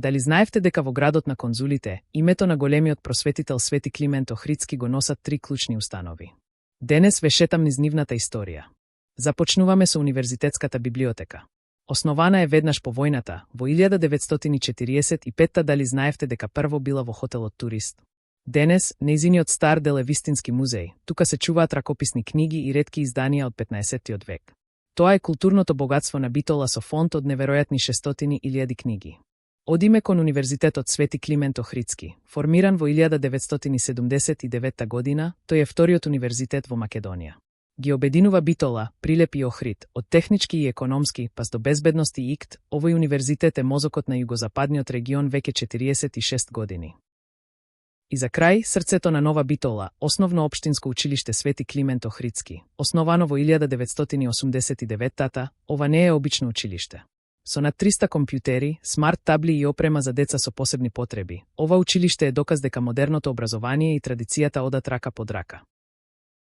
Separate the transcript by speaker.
Speaker 1: Дали знаевте дека во градот на конзулите, името на големиот просветител Свети Климент Охридски го носат 3 клучни установи? Денес ве шетам низ нивната историја. Започнуваме со Универзитетската библиотека. Основана е веднаш по војната, во 1945. Дали знаевте дека прво била во хотелот Турист? Денес, нејзиниот стар дел е вистински музеј, тука се чуваат ракописни книги и ретки изданија од 15-тиот век. Тоа е културното богатство на Битола со фонд од неверојатни 600.000 книги. Одиме кон Универзитетот Свети Климент Охридски, формиран во 1979 година, тој е вториот универзитет во Македонија. Ги обединува Битола, Прилеп и Охрид, од технички и економски, пас до безбедност и икт, овој универзитет е мозокот на југозападниот регион веќе 46 години. И за крај, срцето на Нова Битола, основно општинско училиште Свети Климент Охридски, основано во 1989, ова не е обично училиште. Со над 300 компјутери, смарт табли и опрема за деца со посебни потреби, ова училиште е доказ дека модерното образование и традицијата одат рака под рака.